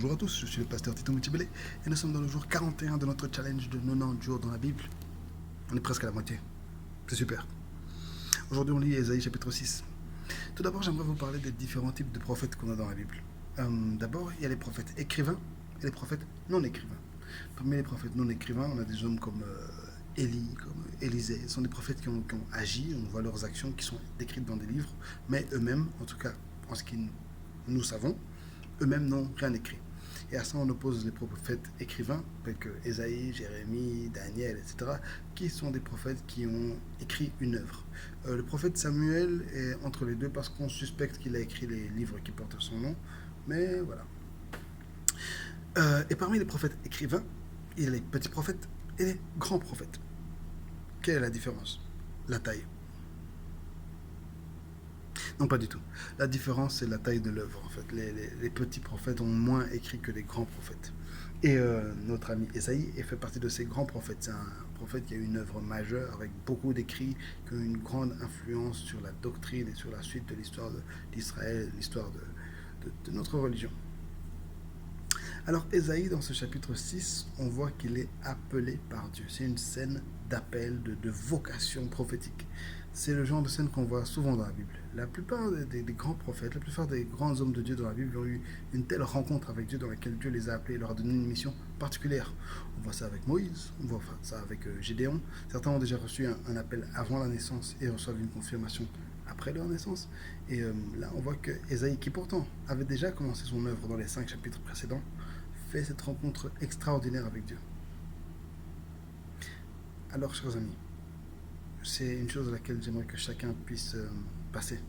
Bonjour à tous, je suis le pasteur Tito Moutibele et nous sommes dans le jour 41 de notre challenge de 90 jours dans la Bible. On est presque à la moitié. C'est super. Aujourd'hui, on lit Ésaïe chapitre 6. Tout d'abord, j'aimerais vous parler des différents types de prophètes qu'on a dans la Bible. D'abord, il y a les prophètes écrivains et les prophètes non écrivains. Parmi les prophètes non écrivains, on a des hommes comme Élie, comme Élisée. Ce sont des prophètes qui ont agi, on voit leurs actions qui sont décrites dans des livres, mais eux-mêmes, en tout cas en ce que nous savons, eux-mêmes n'ont rien écrit. Et à ça, on oppose les prophètes écrivains, tels que Ésaïe, Jérémie, Daniel, etc., qui sont des prophètes qui ont écrit une œuvre. Le prophète Samuel est entre les deux parce qu'on suspecte qu'il a écrit les livres qui portent son nom, mais voilà. Et parmi les prophètes écrivains, il y a les petits prophètes et les grands prophètes. Quelle est la différence? La taille. Non, pas du tout. La différence, c'est la taille de l'œuvre, en fait. Les petits prophètes ont moins écrit que les grands prophètes. Et notre ami Esaïe fait partie de ces grands prophètes. C'est un prophète qui a une œuvre majeure, avec beaucoup d'écrits, qui ont une grande influence sur la doctrine et sur la suite de l'histoire d'Israël, l'histoire de notre religion. Alors Ésaïe, dans ce chapitre 6, on voit qu'il est appelé par Dieu. C'est une scène d'appel, de vocation prophétique. C'est le genre de scène qu'on voit souvent dans la Bible. La plupart des grands prophètes, la plupart des grands hommes de Dieu dans la Bible ont eu une telle rencontre avec Dieu dans laquelle Dieu les a appelés et leur a donné une mission particulière. On voit ça avec Moïse, on voit ça avec Gédéon. Certains ont déjà reçu un appel avant la naissance et reçoivent une confirmation après leur naissance. Et là, on voit que Ésaïe, qui pourtant avait déjà commencé son œuvre dans les 5 chapitres précédents, fait cette rencontre extraordinaire avec Dieu. Alors, chers amis, c'est une chose à laquelle j'aimerais que chacun puisse passer.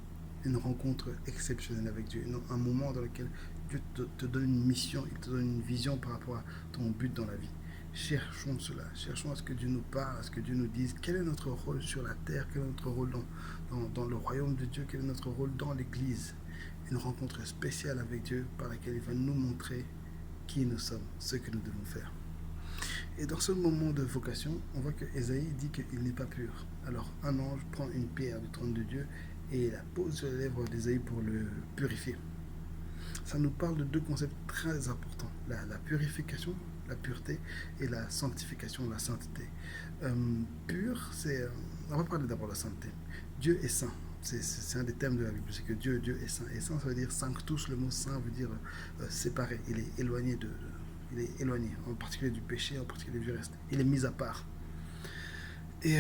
Une rencontre exceptionnelle avec Dieu. Un moment dans lequel Dieu te donne une mission, il te donne une vision par rapport à ton but dans la vie. Cherchons cela. Cherchons à ce que Dieu nous parle, à ce que Dieu nous dise quel est notre rôle sur la terre, quel est notre rôle dans le royaume de Dieu, quel est notre rôle dans l'Église. Une rencontre spéciale avec Dieu par laquelle il va nous montrer qui nous sommes, ce que nous devons faire. Et dans ce moment de vocation, on voit que Ésaïe dit qu'il n'est pas pur. Alors un ange prend une pierre du trône de Dieu et la pose sur les lèvres d'Ésaïe pour le purifier. Ça nous parle de deux concepts très importants. La purification, la pureté, et la sanctification, la sainteté. Pur, c'est... on va parler d'abord de la sainteté. Dieu est saint. C'est un des thèmes de la Bible, c'est que Dieu est saint. Et saint, ça veut dire sanctus, le mot saint veut dire séparé. Il est éloigné il est éloigné, en particulier du péché, en particulier du reste. Il est mis à part. Et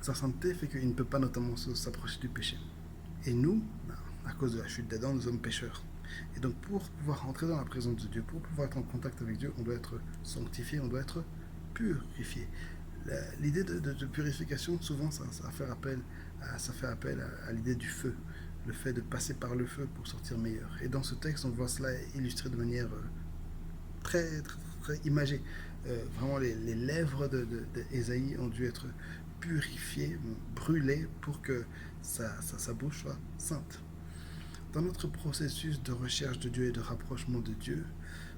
sa sainteté fait qu'il ne peut pas notamment s'approcher du péché. Et nous, à cause de la chute d'Adam, nous sommes pécheurs. Et donc pour pouvoir entrer dans la présence de Dieu, pour pouvoir être en contact avec Dieu, on doit être sanctifié, on doit être purifié. L'idée de purification, souvent, ça fait appel à l'idée du feu, le fait de passer par le feu pour sortir meilleur. Et dans ce texte, on voit cela illustré de manière très imagée. Vraiment, les lèvres d'Ésaïe ont dû être purifiées, brûlées, pour que sa bouche soit sainte. Dans notre processus de recherche de Dieu et de rapprochement de Dieu,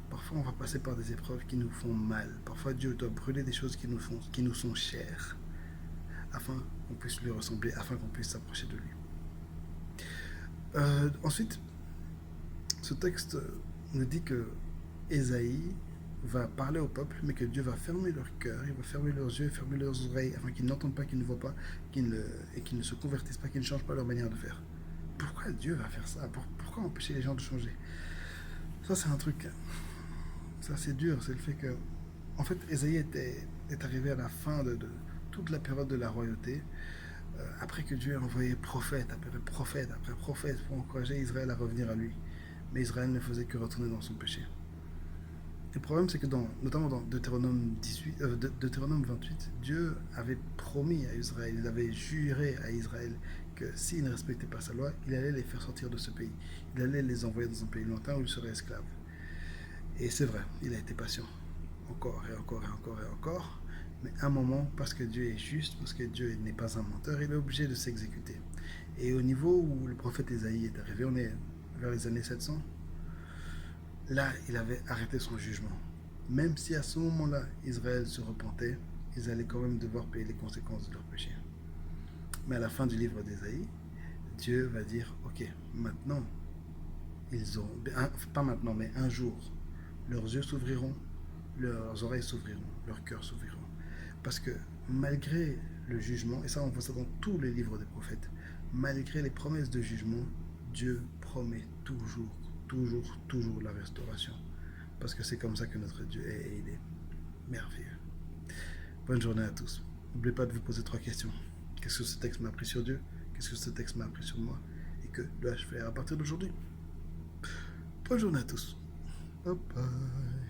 parfois on va passer par des épreuves qui nous font mal. Parfois Dieu doit brûler des choses qui nous sont chères, afin qu'on puisse lui ressembler, afin qu'on puisse s'approcher de lui. Ensuite, ce texte nous dit que Ésaïe va parler au peuple, mais que Dieu va fermer leur cœur, il va fermer leurs yeux, fermer leurs oreilles, afin qu'ils n'entendent pas, qu'ils ne voient pas, et qu'ils ne se convertissent pas, qu'ils ne changent pas leur manière de faire. Pourquoi Dieu va faire ça? Pourquoi empêcher les gens de changer? Ça, c'est un truc... Ça, c'est dur. C'est le fait que... En fait, Ésaïe est arrivé à la fin de toute la période de la royauté, après que Dieu a envoyé prophète après prophète après prophète pour encourager Israël à revenir à lui. Mais Israël ne faisait que retourner dans son péché. Le problème, c'est que notamment dans Deutéronome 28, Dieu avait promis à Israël, il avait juré à Israël que s'ils ne respectaient pas sa loi, il allait les faire sortir de ce pays. Il allait les envoyer dans un pays lointain où ils seraient esclaves. Et c'est vrai, il a été patient. Encore et encore et encore et encore. Mais à un moment, parce que Dieu est juste, parce que Dieu n'est pas un menteur, il est obligé de s'exécuter. Et au niveau où le prophète Ésaïe est arrivé, on est vers les années 700, là, il avait arrêté son jugement. Même si à ce moment-là, Israël se repentait, ils allaient quand même devoir payer les conséquences de leur péché. Mais à la fin du livre d'Ésaïe, Dieu va dire, ok, maintenant, ils ont, pas maintenant, mais un jour, leurs yeux s'ouvriront, leurs oreilles s'ouvriront, leur cœur s'ouvriront. Parce que malgré le jugement, et ça on voit ça dans tous les livres des prophètes, malgré les promesses de jugement, Dieu promet toujours, toujours, toujours la restauration. Parce que c'est comme ça que notre Dieu est et il est merveilleux. Bonne journée à tous. N'oubliez pas de vous poser 3 questions. Qu'est-ce que ce texte m'a appris sur Dieu? Qu'est-ce que ce texte m'a appris sur moi? Et que dois-je faire à partir d'aujourd'hui? Bonne journée à tous. Bye bye.